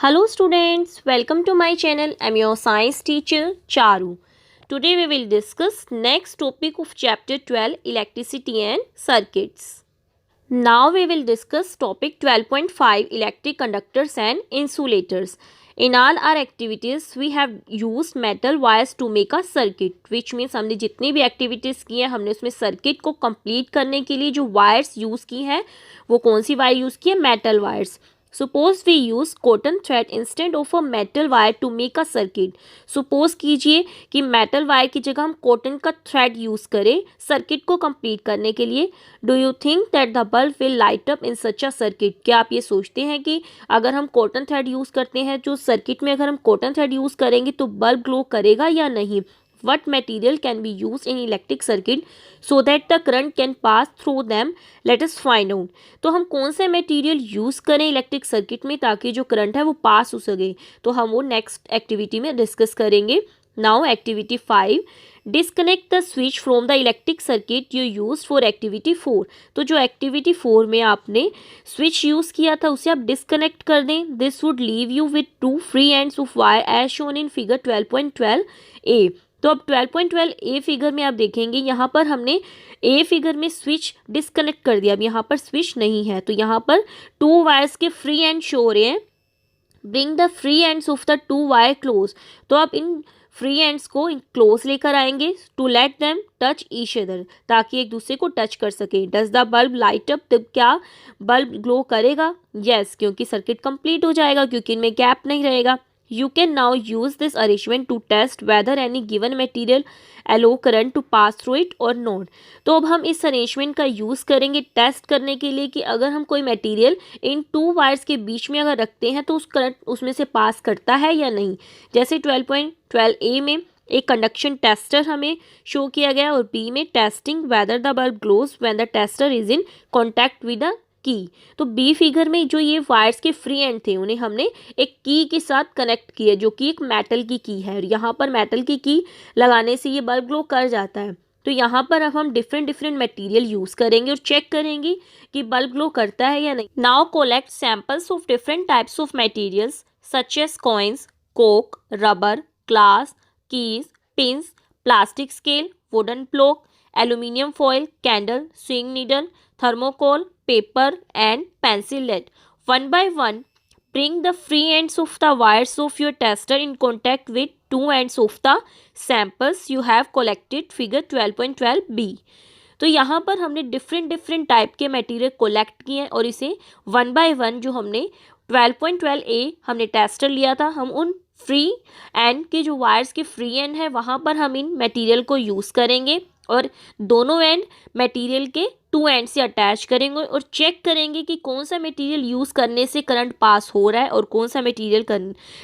Hello students, welcome to my channel. I'm your science teacher Charu. Today we will discuss next topic of chapter 12 electricity and circuits. Now we will discuss topic 12.5 electric conductors and insulators. In all our activities we have used metal wires to make a circuit, which means हमने जितनी भी activities की हैं हमने उसमें circuit को complete करने के लिए जो wires use की हैं वो कौन सी wire use की है? metal wires. Suppose we use cotton thread instead of a metal wire to make a circuit. Suppose कीजिए कि metal wire की जगह हम cotton का thread use करें circuit को complete करने के लिए. Do you think that the bulb will light up in such a circuit? क्या आप ये सोचते हैं कि अगर हम cotton thread use करते हैं जो circuit में अगर हम cotton thread use करेंगे तो bulb glow करेगा या नहीं? What material can be used in electric circuit so that the current can pass through them? Let us find out. तो हम कौन से मटेरियल यूज़ करें इलेक्ट्रिक सर्किट में ताकि जो करंट है वो पास हो सके, तो हम वो नेक्स्ट एक्टिविटी में डिस्कस करेंगे. Now activity 5, disconnect the switch from the electric circuit you use for activity 4. तो जो एक्टिविटी 4 में आपने स्विच यूज़ किया था उसे आप डिस्कनेक्ट कर दें. This would leave you with 2 free ends of wire as shown in figure 12.12 A. तो अब 12.12 ए फिगर में आप देखेंगे यहाँ पर हमने ए फिगर में स्विच डिस्कनेक्ट कर दिया. अब यहाँ पर स्विच नहीं है तो यहाँ पर 2 वायर्स के फ्री एंड शो हो रहे हैं. Bring the free ends of the 2 wire close. तो आप इन फ्री एंड्स को क्लोज लेकर आएंगे to let them touch each other, ताकि एक दूसरे को टच कर सके. Does the bulb light up. तब क्या बल्ब ग्लो करेगा? यस, क्योंकि सर्किट कंप्लीट हो जाएगा क्योंकि इनमें गैप नहीं रहेगा. You can now use this arrangement to test whether any given material allow current to pass through it or not. तो अब हम इस अरेंजमेंट का यूज़ करेंगे टेस्ट करने के लिए कि अगर हम कोई मटेरियल इन 2 वायर्स के बीच में अगर रखते हैं तो उस करंट उसमें से पास करता है या नहीं. जैसे 12.12 ए में एक कंडक्शन टेस्टर हमें शो किया गया और बी में testing whether the bulb glows when the tester is in contact with the key. तो बी फिगर में जो ये वायर्स के फ्री एंड थे उन्हें हमने एक की के साथ कनेक्ट किया जो कि एक मेटल की है और यहाँ पर मेटल की लगाने से ये बल्ब ग्लो कर जाता है. तो यहाँ पर अब हम डिफरेंट मटेरियल यूज़ करेंगे और चेक करेंगे कि बल्ब ग्लो करता है या नहीं. Now collect samples of different types of materials such as coins, कोक, rubber, glass, keys, pins, plastic scale, wooden block, aluminium foil, candle, sewing needle, thermocol, paper and pencil lead. One by one, bring the free ends of the wires of your tester in contact with 2 ends of the samples you have collected. Figure 12.12b. तो यहाँ पर हमने different type के material collect किए हैं और इसे 1 by 1 जो हमने 12.12 ए हमने टेस्टर लिया था हम उन फ्री एंड के जो वायर्स के फ्री एंड है वहाँ पर हम इन मटेरियल को यूज़ करेंगे और दोनों एंड मटेरियल के 2 एंड से अटैच करेंगे और चेक करेंगे कि कौन सा मटेरियल यूज़ करने से करंट पास हो रहा है और कौन सा मटेरियल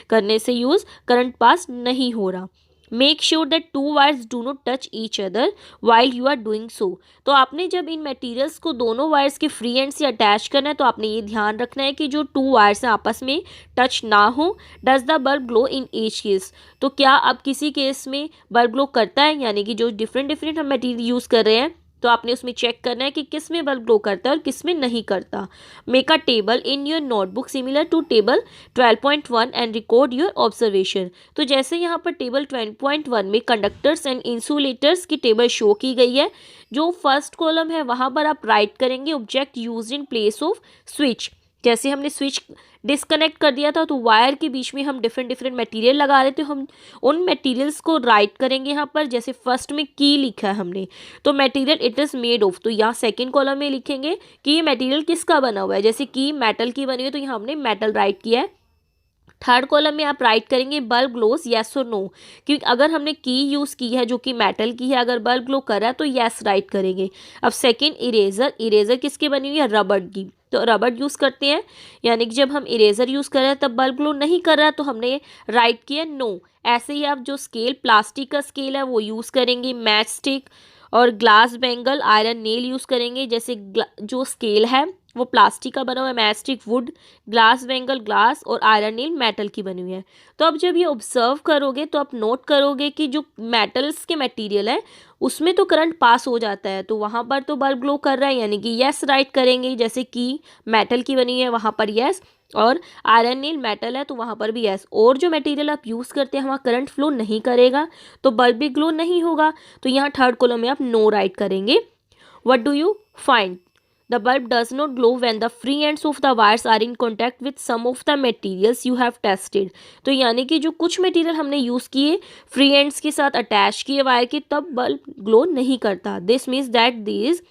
करने से करंट पास नहीं हो रहा. Make sure that 2 wires do not touch each other while you are doing so. तो आपने जब इन मटेरियल्स को दोनों वायर्स के फ्री एंड से अटैच करना है तो आपने ये ध्यान रखना है कि जो 2 वायर्स हैं आपस में टच ना हो. Does the bulb glow in each case. तो क्या अब किसी केस में बल्ब ग्लो करता है, यानी कि जो डिफरेंट हम मटेरियल यूज़ कर रहे हैं तो आपने उसमें चेक करना है कि किस में बल्ब ग्लो करता है और किस में नहीं करता. Make a table in your notebook similar to table 12.1 and record your observation. तो जैसे यहाँ पर टेबल 12.1 में कंडक्टर्स एंड इंसुलेटर्स की टेबल शो की गई है. जो फर्स्ट कॉलम है वहाँ पर आप राइट करेंगे object use in place off switch. जैसे हमने स्विच डिस्कनेक्ट कर दिया था तो वायर के बीच में हम डिफरेंट मटेरियल लगा रहे थे, हम उन मटेरियल्स को राइट करेंगे यहाँ पर. जैसे फर्स्ट में की लिखा है हमने तो material it is made of, तो यहाँ सेकंड कॉलम में लिखेंगे कि ये मटेरियल किसका बना हुआ है. जैसे की मेटल की बनी हुई है तो यहाँ हमने मेटल राइट किया है. थर्ड कॉलम में आप राइट करेंगे बल्ब ग्लोज येस और नो, क्योंकि अगर हमने की यूज़ की है जो कि मेटल की है अगर बल्ब ग्लो कर रहा है तो येस राइट करेंगे. अब सेकंड इरेजर किसकी बनी हुई है? रबर की. तो रबर यूज़ करते हैं, यानी कि जब हम इरेजर यूज़ कर रहे हैं तब बल्ब ग्लो नहीं कर रहा है तो हमने राइट किया नो. ऐसे ही आप जो स्केल प्लास्टिक का स्केल है वो यूज़ करेंगे. मैच स्टिक और glass bangle iron nail use करेंगे. जैसे जो स्केल है वो प्लास्टिक का बना हुआ है, match stick would, glass bangle glass और आयरन नेल मेटल की बनी हुई है. तो अब जब ये ऑब्जर्व करोगे तो आप नोट करोगे कि जो मेटल्स के मटेरियल है उसमें तो करंट पास हो जाता है तो वहाँ पर तो बल्ब ग्लो कर रहा है, यानी कि यस राइट करेंगे. जैसे कि मेटल की बनी है वहाँ पर यस और आयरन नील मेटल है तो वहाँ पर भी यस। और जो मटेरियल आप यूज़ करते हैं वहाँ करंट फ्लो नहीं करेगा तो बल्ब भी ग्लो नहीं होगा, तो यहाँ थर्ड कॉलम में आप नो राइट करेंगे। What do you find? The bulb does not glow when the free ends of the wires are in contact with some of the materials you have tested. तो यानी कि जो कुछ material हमने use किए free ends के साथ attach किए वायर के, तब बल्ब ग्लो नहीं करता। This means that these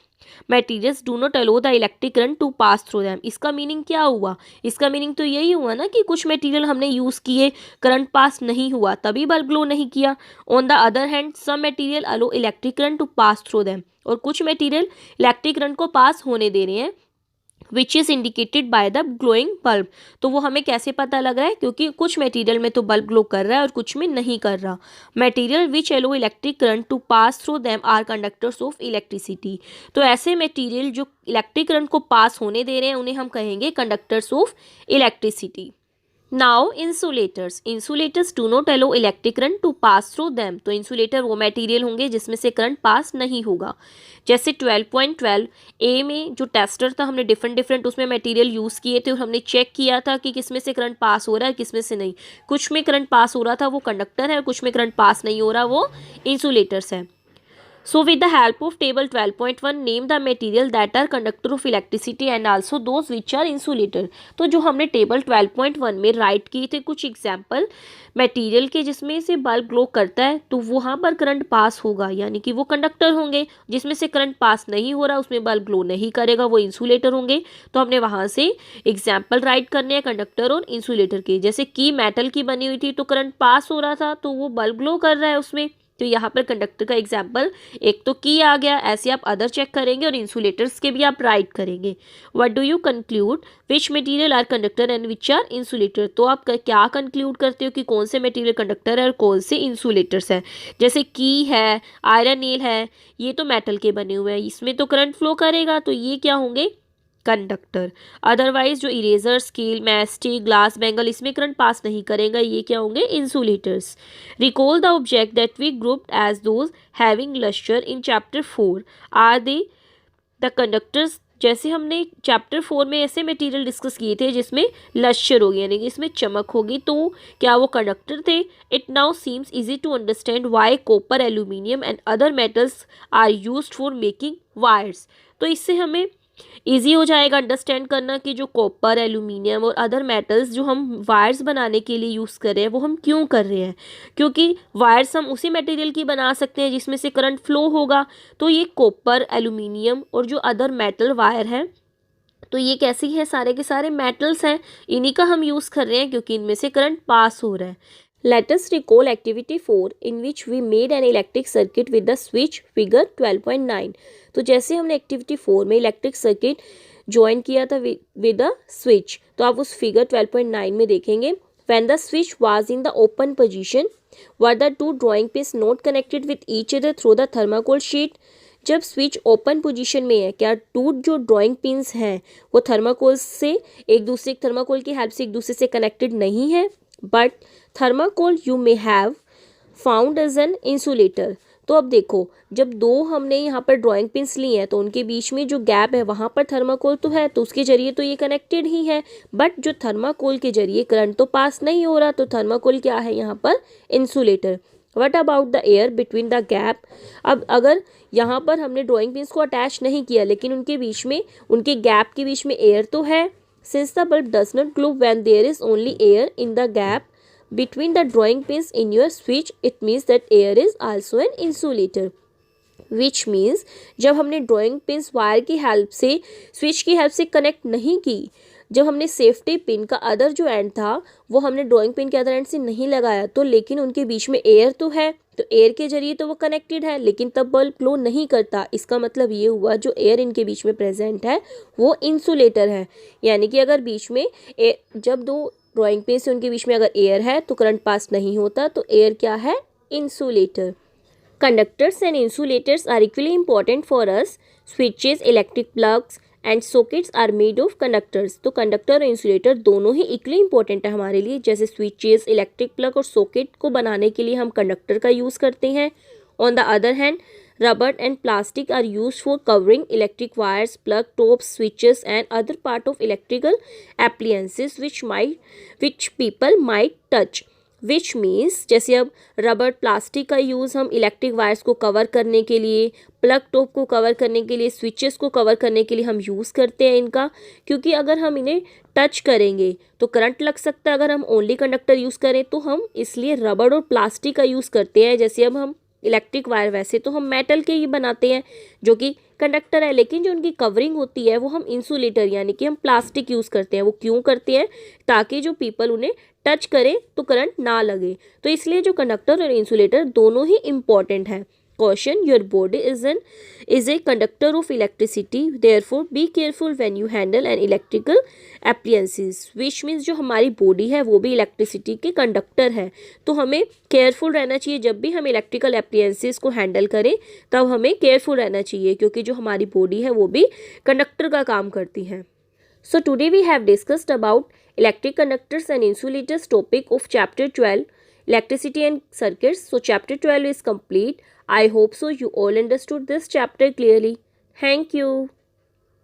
materials do not allow the electric current to pass through them. इसका मीनिंग क्या हुआ? इसका मीनिंग तो यही हुआ ना कि कुछ मटेरियल हमने यूज़ किए, करंट पास नहीं हुआ, तभी बल्ब ग्लो नहीं किया। On the other hand some material allow electric current to pass through them, और कुछ मटेरियल इलेक्ट्रिक करंट को पास होने दे रहे हैं, which is indicated by the glowing bulb. तो वो हमें कैसे पता लग रहा है? क्योंकि कुछ मटेरियल में तो बल्ब ग्लो कर रहा है और कुछ में नहीं कर रहा। Material which allow electric current to pass through them are conductors of electricity. तो ऐसे मटेरियल जो इलेक्ट्रिक करंट को पास होने दे रहे हैं उन्हें हम कहेंगे conductors of electricity. Now insulators. Insulators do not allow electric current to pass through them. तो इंसुलेटर वो मटेरियल होंगे जिसमें से करंट पास नहीं होगा। जैसे 12.12 ए में जो टेस्टर था, हमने डिफरेंट उसमें मटेरियल यूज़ किए थे और हमने चेक किया था कि किस में से करंट पास हो रहा है किस में से नहीं। कुछ में करंट पास हो रहा था वो कंडक्टर है, कुछ में करंट पास नहीं हो रहा वो इंसुलेटर्स है। So with the help of table 12.1 name the material that are conductor of electricity and also those which are insulator। तो जो हमने टेबल 12.1 में राइट किए थे कुछ एग्जाम्पल मटेरियल के जिसमें से बल्ब ग्लो करता है, तो वहाँ पर करंट पास होगा यानी कि वो कंडक्टर होंगे। जिसमें से करंट पास नहीं हो रहा उसमें बल्ब ग्लो नहीं करेगा, वो इंसुलेटर होंगे। तो हमने वहाँ से एग्जाम्पल राइट करने हैं कंडक्टर और इंसुलेटर के। जैसे की मेटल की बनी हुई थी तो करंट पास हो रहा था तो वो बल्ब ग्लो कर रहा है उसमें, तो यहाँ पर कंडक्टर का एग्जाम्पल एक तो की आ गया। ऐसे आप अदर चेक करेंगे और इंसुलेटर्स के भी आप राइट करेंगे। What do you conclude? Which material are conductor and which are insulator. तो आप क्या कंक्लूड करते हो कि कौन से मटेरियल कंडक्टर है और कौन से इंसुलेटर्स है? जैसे की है, आयरन नील है, ये तो मेटल के बने हुए हैं, इसमें तो करंट फ्लो करेगा तो ये क्या होंगे? कंडक्टर। अदरवाइज जो eraser, scale, mastic, glass bangle इसमें करंट पास नहीं करेगा, ये क्या होंगे? Insulators. Recall the object that we grouped as those having lustre in chapter 4। Are they the conductors? जैसे हमने चैप्टर 4 में ऐसे मटेरियल डिस्कस किए थे जिसमें लश्यर होगी यानी कि इसमें चमक होगी, तो क्या वो कंडक्टर थे? It now seems easy to understand why copper, aluminium and other metals are used for making wires. तो इससे हमें ईजी हो जाएगा अंडरस्टैंड करना कि जो कॉपर, एल्यूमिनियम और अदर मेटल्स जो हम वायर्स बनाने के लिए यूज़ कर रहे हैं वो हम क्यों कर रहे हैं। क्योंकि वायर्स हम उसी मटेरियल की बना सकते हैं जिसमें से करंट फ्लो होगा। तो ये कॉपर, एल्यूमिनियम और जो अदर मेटल वायर हैं तो ये कैसी है? सारे के सारे मेटल्स हैं, इन्हीं का हम यूज़ कर रहे हैं क्योंकि इनमें से करंट पास हो रहा है। Let us recall activity 4 in which we made an electric circuit with the switch figure 12.9। तो जैसे हमने एक्टिविटी 4 में इलेक्ट्रिक सर्किट ज्वाइन किया था विद द स्विच, तो आप उस फिगर 12.9 में देखेंगे। When the switch was in the open position, were the two drawing pins not connected with each other through the thermocol sheet? जब स्विच ओपन पोजीशन में है, क्या टू जो ड्राइंग पिंस हैं वो थर्माकोल से एक दूसरे थर्माकोल की हेल्प से एक दूसरे से कनेक्टेड नहीं है? But thermocol you may have found as an insulator. तो अब देखो, जब दो हमने यहाँ पर ड्राइंग पिंस ली हैं तो उनके बीच में जो गैप है वहाँ पर थर्माकोल तो है, तो उसके जरिए तो ये कनेक्टेड ही है। बट जो थर्माकोल के जरिए करंट तो पास नहीं हो रहा, तो थर्माकोल क्या है यहाँ पर? Insulator. What about the air between the gap? अब अगर यहाँ पर हमने ड्राइंग पिंस को अटैच नहीं किया लेकिन उनके बीच में, उनके गैप के बीच में एयर तो है। Since the bulb does not glow when there is only air in the gap between the drawing pins in your switch, it means that air is also an insulator। Which means जब हमने drawing pins wire की help से, switch की help से connect नहीं की, जब हमने सेफ्टी पिन का अदर जो एंड था वो हमने ड्राइंग पिन के अदर एंड से नहीं लगाया, तो लेकिन उनके बीच में एयर तो है, तो एयर के जरिए तो वो कनेक्टेड है लेकिन तब बल्ब ग्लो नहीं करता। इसका मतलब ये हुआ जो एयर इनके बीच में प्रेजेंट है वो इंसुलेटर है। यानी कि अगर बीच में जब दो ड्राइंग पिन से उनके बीच में अगर एयर है तो करंट पास नहीं होता, तो एयर क्या है? Insulator. Conductors and insulators are equally important for us. Switches, electric plugs and sockets are made of conductors. तो कंडक्टर और इंसुलेटर दोनों ही इक्वली इंपॉर्टेंट है हमारे लिए। जैसे स्विचेस, इलेक्ट्रिक प्लग और सॉकेट को बनाने के लिए हम कंडक्टर का यूज़ करते हैं। On the other hand rubber and plastic are used for covering electric wires, plug tops, switches and other part of electrical appliances which people might touch. Which means जैसे अब रबर प्लास्टिक का use हम electric wires को cover करने के लिए, plug top को cover करने के लिए, स्विचेस को कवर करने के लिए हम यूज़ करते हैं इनका, क्योंकि अगर हम इन्हें टच करेंगे तो करंट लग सकता है। अगर हम ओनली कंडक्टर यूज़ करें तो हम इसलिए रबर और प्लास्टिक का यूज़ करते हैं। जैसे अब हम इलेक्ट्रिक वायर वैसे तो हम मेटल के ही बनाते हैं जो कि कंडक्टर है, लेकिन जो उनकी कवरिंग होती है वो हम इंसुलेटर यानी कि हम प्लास्टिक यूज़ करते हैं। वो क्यों करते हैं? ताकि जो पीपल उन्हें टच करें तो करंट ना लगे। तो इसलिए जो कंडक्टर और इंसुलेटर दोनों ही इम्पॉर्टेंट है। Caution, your body is a conductor of electricity, therefore be careful when you handle an electrical appliances, which means जो हमारी बॉडी है वो भी इलेक्ट्रिसिटी के कंडक्टर है। तो हमें केयरफुल रहना चाहिए जब भी हम इलेक्ट्रिकल एप्लियंसेस को हैंडल करें, तब हमें केयरफुल रहना चाहिए क्योंकि जो हमारी बॉडी है वो भी कंडक्टर का काम करती है। So today we have discussed about electric conductors and insulators topic of chapter 12 electricity and circuits. So chapter 12 is complete. I hope so you all understood this chapter clearly. Thank you.